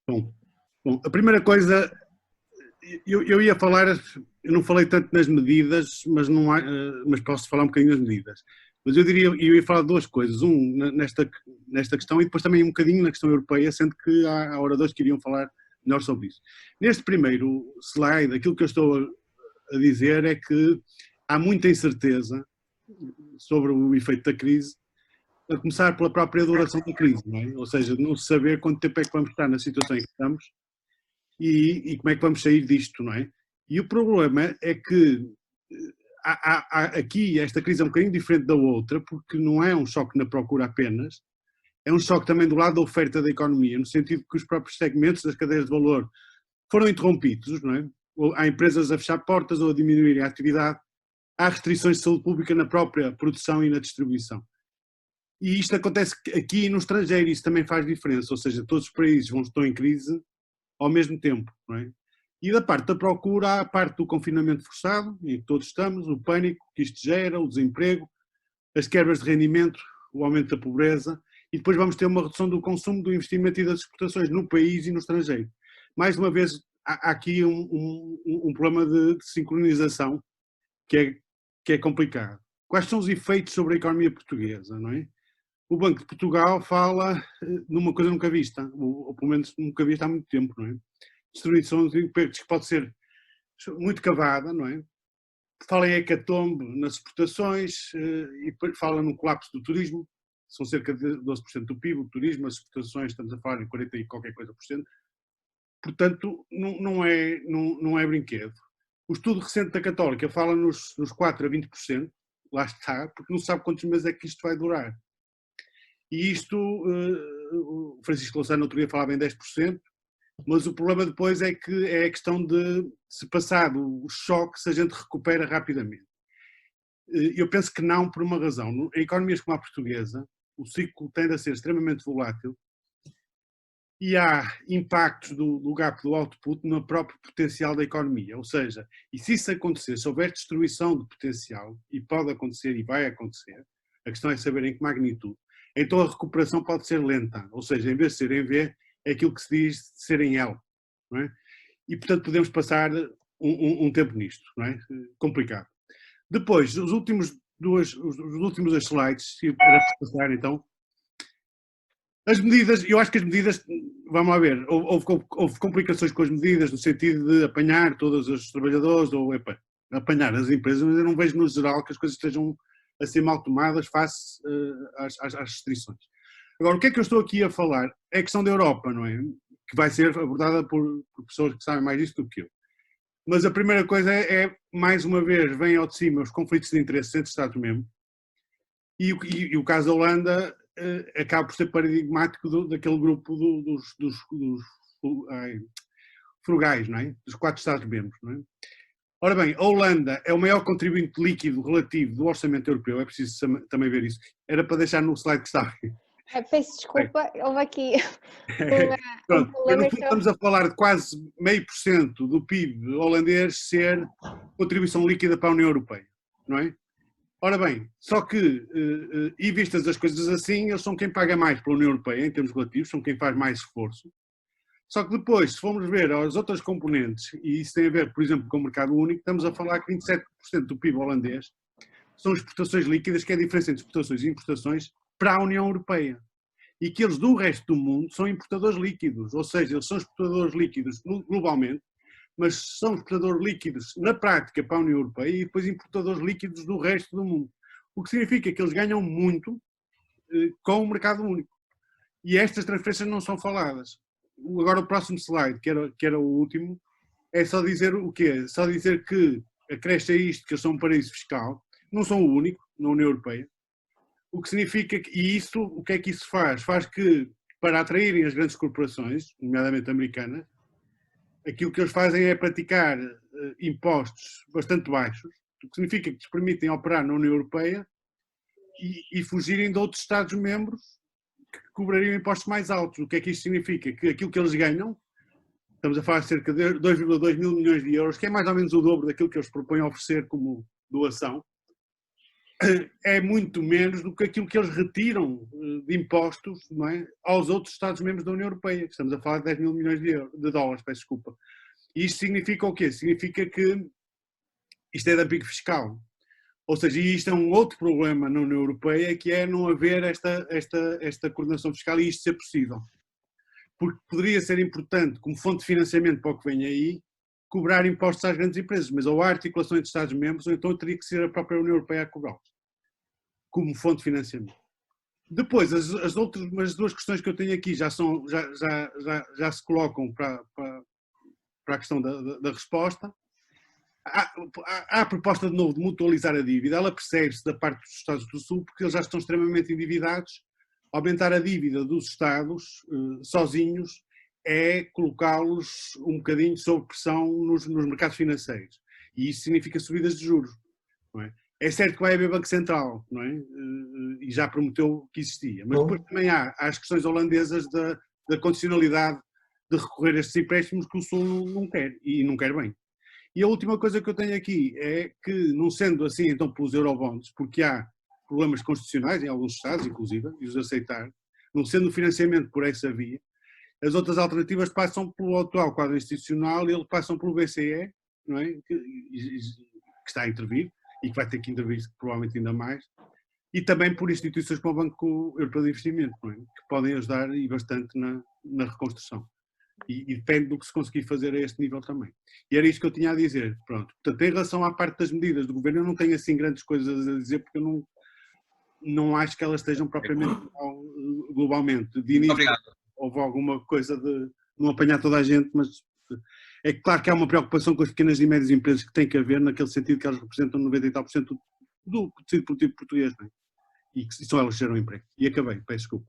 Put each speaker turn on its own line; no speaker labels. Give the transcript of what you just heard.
Bom, a primeira coisa, eu ia falar, eu não falei tanto nas medidas, mas posso falar um bocadinho nas medidas. Mas eu ia falar de duas coisas, nesta questão e depois também um bocadinho na questão europeia, sendo que há oradores que iriam falar melhor sobre isso. Neste primeiro slide, aquilo que eu estou a dizer é que há muita incerteza sobre o efeito da crise, a começar pela própria duração da crise, não é? Ou seja, não se saber quanto tempo é que vamos estar na situação em que estamos e como é que vamos sair disto, não é? E o problema é que aqui esta crise é um bocadinho diferente da outra, porque não é um choque na procura apenas, é um choque também do lado da oferta da economia, no sentido que os próprios segmentos das cadeias de valor foram interrompidos, não é? Há empresas a fechar portas ou a diminuir a atividade, há restrições de saúde pública na própria produção e na distribuição. E isto acontece aqui e no estrangeiro, isso também faz diferença, ou seja, todos os países estão em crise ao mesmo tempo, não é? E da parte da procura, há a parte do confinamento forçado, em que todos estamos, o pânico que isto gera, o desemprego, as quebras de rendimento, o aumento da pobreza, e depois vamos ter uma redução do consumo, do investimento e das exportações no país e no estrangeiro. Mais uma vez, há aqui um problema de sincronização que é complicado. Quais são os efeitos sobre a economia portuguesa, não é? O Banco de Portugal fala numa coisa nunca vista, ou pelo menos nunca vista há muito tempo, não é? Destruição de empregos que pode ser muito cavada, não é? Fala em hecatombe nas exportações e fala no colapso do turismo, são cerca de 12% do PIB, o turismo, as exportações, estamos a falar em 40 e qualquer coisa por cento, portanto não é brinquedo. O estudo recente da Católica fala nos 4 a 20%, lá está, porque não sabe quantos meses é que isto vai durar. E isto, o Francisco Louçã no outro dia falava em 10%, mas o problema depois é que é a questão de, se passado o choque, se a gente recupera rapidamente. Eu penso que não, por uma razão. Em economias como a portuguesa, o ciclo tende a ser extremamente volátil e há impactos do gap do output no próprio potencial da economia. Ou seja, e se isso acontecer, se houver destruição de potencial, e pode acontecer e vai acontecer, a questão é saber em que magnitude, então a recuperação pode ser lenta, ou seja, em vez de ser em V, é aquilo que se diz de ser em L, não é? E portanto podemos passar um tempo nisto, não é? Complicado. Depois, os últimos dois slides, para passar então, as medidas, eu acho que as medidas, vamos lá ver, houve complicações com as medidas no sentido de apanhar todos os trabalhadores, ou apanhar as empresas, mas eu não vejo no geral que as coisas estejam a ser mal tomadas face às restrições. Agora, o que é que eu estou aqui a falar? É a questão da Europa, não é? Que vai ser abordada por pessoas que sabem mais disso do que eu. Mas a primeira coisa mais uma vez, vem ao de cima os conflitos de interesse entre Estados-membros e o caso da Holanda acaba por ser paradigmático daquele grupo dos frugais, não é? Dos 4 Estados-membros, não é? Ora bem, a Holanda é o maior contribuinte líquido relativo do orçamento europeu, é preciso também ver isso. Era para deixar no slide que está.
Peço desculpa, houve aqui
um problema. No fundo, estamos a falar de quase 0,5% do PIB holandês ser contribuição líquida para a União Europeia, não é? Ora bem, só que, e vistas as coisas assim, eles são quem paga mais pela União Europeia, em termos relativos, são quem faz mais esforço. Só que depois, se formos ver as outras componentes, e isso tem a ver, por exemplo, com o mercado único, estamos a falar que 27% do PIB holandês são exportações líquidas, que é a diferença entre exportações e importações para a União Europeia. E que eles do resto do mundo são importadores líquidos, ou seja, eles são exportadores líquidos globalmente, mas são exportadores líquidos na prática para a União Europeia e depois importadores líquidos do resto do mundo. O que significa que eles ganham muito com o mercado único. E estas transferências não são faladas. Agora o próximo slide, que era o último, é só dizer o quê? Só dizer que acresce a isto que eles são um paraíso fiscal, não são o único na União Europeia, o que significa que, e isso, o que é que isso faz? Faz que, para atraírem as grandes corporações, nomeadamente americanas, aquilo que eles fazem é praticar impostos bastante baixos, o que significa que lhes permitem operar na União Europeia e fugirem de outros Estados-membros que cobrariam impostos mais altos. O que é que isto significa? Que aquilo que eles ganham, estamos a falar de cerca de 2,2 mil milhões de euros, que é mais ou menos o dobro daquilo que eles propõem oferecer como doação, é muito menos do que aquilo que eles retiram de impostos, não é, aos outros Estados-membros da União Europeia, que estamos a falar de 10 mil milhões de dólares, peço desculpa. E isto significa o quê? Significa que isto é dumping fiscal. Ou seja, isto é um outro problema na União Europeia, que é não haver esta coordenação fiscal e isto ser possível. Porque poderia ser importante, como fonte de financiamento para o que vem aí, cobrar impostos às grandes empresas, mas ou há articulação entre Estados-membros, ou então teria que ser a própria União Europeia a cobrá-los, como fonte de financiamento. Depois, as duas questões que eu tenho aqui já se colocam para a questão da resposta. Há a proposta de novo de mutualizar a dívida, ela percebe-se da parte dos Estados do Sul, porque eles já estão extremamente endividados. Aumentar a dívida dos Estados sozinhos é colocá-los um bocadinho sob pressão nos mercados financeiros. E isso significa subidas de juros. Não é? É certo que vai haver Banco Central, não é? E já prometeu que existia. Mas depois também há as questões holandesas da condicionalidade de recorrer a estes empréstimos que o Sul não quer, e não quer bem. E a última coisa que eu tenho aqui é que, não sendo assim então pelos eurobonds, porque há problemas constitucionais em alguns Estados, inclusive, e os aceitar, não sendo o financiamento por essa via, as outras alternativas passam pelo atual quadro institucional e eles passam pelo BCE, não é? que está a intervir e que vai ter que intervir provavelmente ainda mais, e também por instituições como o Banco Europeu de Investimento, não é? Que podem ajudar e bastante na reconstrução. E depende do que se conseguir fazer a este nível também. E era isto que eu tinha a dizer. Pronto. Portanto, em relação à parte das medidas do governo, eu não tenho assim grandes coisas a dizer, porque eu não acho que elas estejam propriamente globalmente. De início, obrigado. Houve alguma coisa de não apanhar toda a gente, mas é claro que há uma preocupação com as pequenas e médias empresas que tem que haver, naquele sentido que elas representam 90 e tal % do tecido produtivo português, não é? E só elas geram emprego. E acabei, peço desculpa.